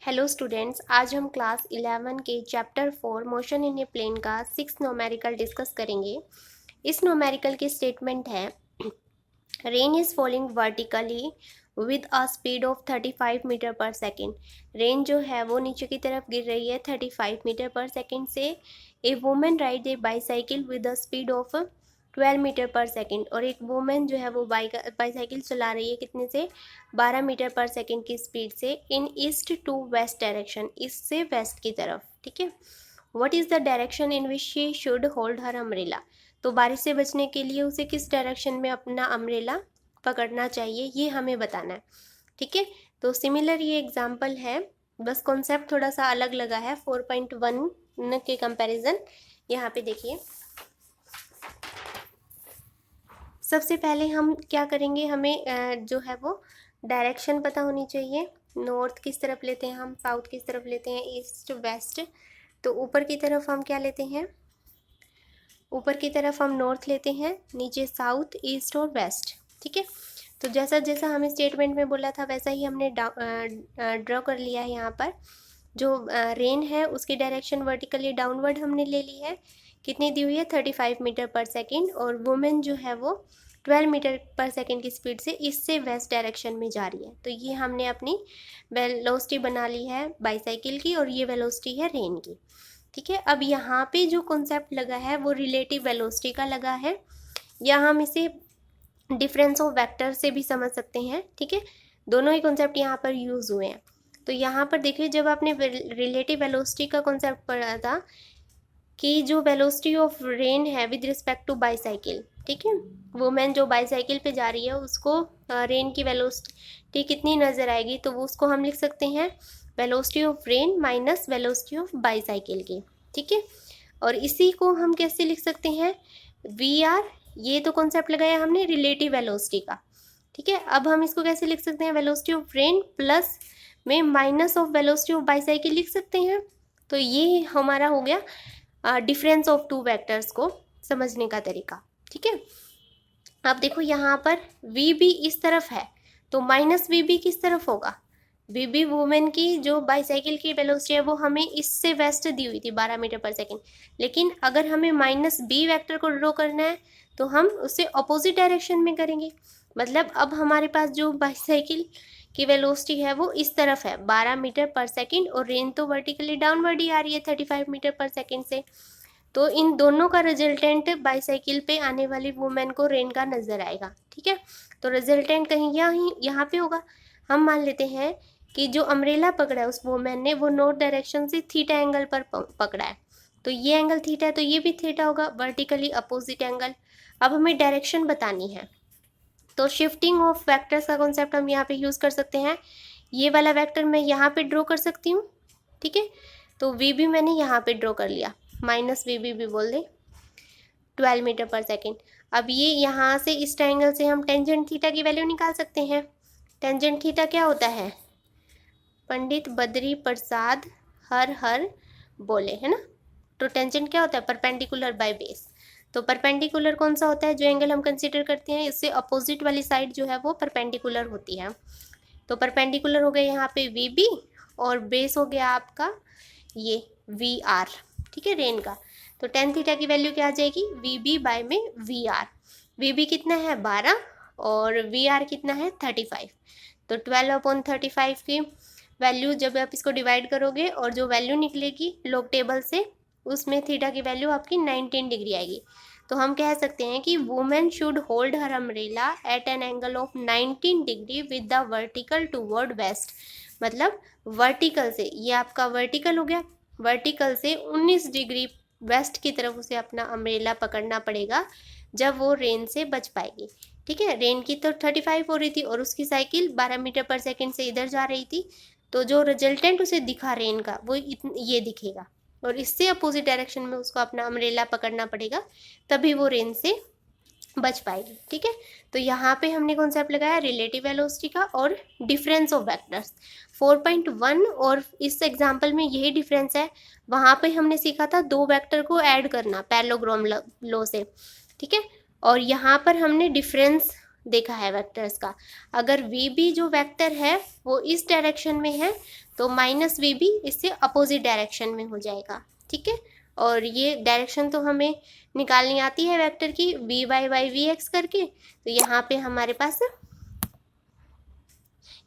Hello students, आज हम class 11 के chapter 4 motion in a plane का 6 न्यूमेरिकल डिस्कस करेंगे। इस न्यूमेरिकल की स्टेटमेंट है rain is falling vertically with a speed of 35 metre पर सेकेंड। रेन जो है वो नीचे की तरफ गिर रही है 35 मीटर पर सेकेंड से। A women ride a bicycle with a speed of 12 metre पर सेकेंड, और एक वुमेन जो है वो बाईसाइकिल चला रही है कितने से 12 मीटर पर सेकेंड की स्पीड से in east to west direction, east से वेस्ट की तरफ। ठीक है, what is the direction in which she should hold her umbrella. तो बारिश से बचने के लिए उसे किस डायरेक्शन में अपना अम्ब्रेला पकड़ना चाहिए, ये हमें बताना है। ठीक है, तो सिमिलर ये एग्जाम्पल है, बस कॉन्सेप्ट थोड़ा सा अलग लगा है 4.1 के कंपैरिजन। यहाँ पे देखिए, सबसे पहले हम क्या करेंगे, हमें जो है वो डायरेक्शन पता होनी चाहिए। नॉर्थ किस तरफ लेते हैं हम, साउथ किस तरफ लेते हैं, ईस्ट वेस्ट। तो ऊपर की तरफ हम क्या लेते हैं, ऊपर की तरफ हम नॉर्थ लेते हैं, नीचे साउथ, ईस्ट और वेस्ट। ठीक है, तो जैसा जैसा हमें स्टेटमेंट में बोला था वैसा ही हमने ड्रॉ कर लिया है। यहाँ पर जो रेन है उसकी डायरेक्शन वर्टिकली डाउनवर्ड हमने ले ली है। कितनी दी हुई है, 35 मीटर पर सेकेंड, और वुमेन जो है वो 12 मीटर पर सेकेंड की स्पीड से ईस्ट से वेस्ट डायरेक्शन में जा रही है। तो ये हमने अपनी वेलोसिटी बना ली है बाईसाइकिल की, और ये वेलोसिटी है रेन की। ठीक है, अब यहाँ पे जो कॉन्सेप्ट लगा है वो रिलेटिव वेलोसिटी का लगा है, या हम इसे डिफरेंस ऑफ वेक्टर से भी समझ सकते हैं। ठीक है, दोनों ही कॉन्सेप्ट यहाँ पर यूज़ हुए हैं। तो यहाँ पर देखिए, जब आपने रिलेटिव वेलोसिटी का कॉन्सेप्ट पढ़ा था कि जो वेलोसिटी ऑफ रेन है विद रिस्पेक्ट टू बाईसाइकिल, ठीक है, वुमेन जो बाईसाइकिल पे जा रही है उसको रेन की वेलोसिटी कितनी नज़र आएगी, तो वो उसको हम लिख सकते हैं velocity of rain minus velocity of bicycle की। ठीक है, और इसी को हम कैसे लिख सकते हैं, वी आर, ये तो कॉन्सेप्ट लगाया हमने रिलेटिव वेलोसिटी का। ठीक है, अब हम इसको कैसे लिख सकते हैं, वेलोसिटी ऑफ रेन प्लस में minus of velocity of bicycle लिख सकते हैं। तो ये हमारा हो गया डिफरेंस ऑफ टू वेक्टर्स को समझने का तरीका। ठीक है, अब देखो यहाँ पर वी बी इस तरफ है, तो माइनस वी बी किस तरफ होगा, वी बी वुमेन की जो बाईसाइकिल की वेलोसिटी है वो हमें इससे वेस्ट दी हुई थी 12 मीटर पर सेकेंड, लेकिन अगर हमें माइनस बी वेक्टर को ड्रॉ करना है तो हम उससे अपोजिट डायरेक्शन में करेंगे। मतलब अब हमारे पास जो बाईसाइकिल की वेलोसिटी है वो इस तरफ है 12 मीटर पर सेकेंड, और रेन तो वर्टिकली डाउनवर्ड ही आ रही है 35 मीटर पर सेकेंड से। तो इन दोनों का रिजल्टेंट बाईसाइकिल पे आने वाली वुमेन को रेन का नजर आएगा। ठीक है, तो रिजल्टेंट कहीं यहाँ पे होगा। हम मान लेते हैं कि जो अम्ब्रेला पकड़ा है उस वुमेन ने वो नॉर्थ डायरेक्शन से थीटा एंगल पर पकड़ा है, तो ये एंगल थीटा है, तो ये भी थीटा होगा, वर्टिकली अपोजिट एंगल। अब हमें डायरेक्शन बतानी है, तो शिफ्टिंग ऑफ वेक्टर्स का कॉन्सेप्ट हम यहाँ पे यूज़ कर सकते हैं। ये वाला वेक्टर मैं यहाँ पे ड्रॉ कर सकती हूँ। ठीक है, तो वी भी मैंने यहाँ पे ड्रॉ कर लिया, माइनस वी भी बोल दें 12 मीटर पर सेकेंड। अब ये यहाँ से इस ट्राइंगल से हम टेंजेंट थीटा की वैल्यू निकाल सकते हैं। टेंजेंट थीटा क्या होता है, पंडित बद्री प्रसाद हर हर बोले, है ना। तो टेंजेंट क्या होता है, परपेंडिकुलर बाय बेस। तो परपेंडिकुलर कौन सा होता है, जो एंगल हम कंसीडर करते हैं इससे अपोजिट वाली साइड जो है वो परपेंडिकुलर होती है। तो परपेंडिकुलर हो गया यहाँ पे वी बी, और बेस हो गया आपका ये वी आर। ठीक है, रेन का। तो टेन थीटा की वैल्यू क्या आ जाएगी, वी बी बाय में वी आर। वी बी कितना है 12, और वी आर कितना है 35। तो 12/35 की वैल्यू जब आप इसको डिवाइड करोगे और जो वैल्यू निकलेगी लॉग टेबल से, उसमें थीटा की वैल्यू आपकी 19 डिग्री आएगी। तो हम कह सकते हैं कि women should hold her umbrella at an angle of 19 degree with the vertical toward west. मतलब वर्टिकल से, ये आपका वर्टिकल हो गया, वर्टिकल से 19 डिग्री वेस्ट की तरफ उसे अपना अम्ब्रेला पकड़ना पड़ेगा, जब वो रेन से बच पाएगी। ठीक है, रेन की तो 35 हो रही थी और उसकी साइकिल 12 मीटर पर सेकेंड से इधर जा रही थी, तो जो रिजल्टेंट उसे दिखा रेन का वो ये दिखेगा, और इससे अपोजिट डायरेक्शन में उसको अपना अम्ब्रेला पकड़ना पड़ेगा, तभी वो रेन से बच पाएगी। ठीक है, तो यहाँ पे हमने कॉन्सेप्ट लगाया रिलेटिव वेलोसिटी का और डिफरेंस ऑफ वेक्टर्स 4.1, और इस एग्जाम्पल में यही डिफरेंस है। वहाँ पे हमने सीखा था दो वेक्टर को ऐड करना पैरेललोग्राम लॉ से। ठीक है, और यहाँ पर हमने डिफरेंस देखा है वेक्टर्स का। अगर वी बी जो वेक्टर है वो इस डायरेक्शन में है तो माइनस वी बी इससे अपोजिट डायरेक्शन में हो जाएगा, ठीक है। और ये डायरेक्शन तो हमें निकालनी आती है वेक्टर की, v y by v x करके। तो यहाँ पे हमारे पास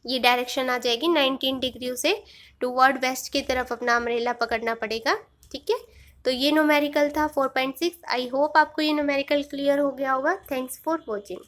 ये डायरेक्शन आ जाएगी 19 डिग्री से टूवर्ड वेस्ट की तरफ अपना अम्ब्रेला पकड़ना पड़ेगा, ठीक है। तो ये न्यूमेरिकल था 4.6। आई होप आपको ये न्यूमेरिकल क्लियर हो गया होगा। Thanks for watching.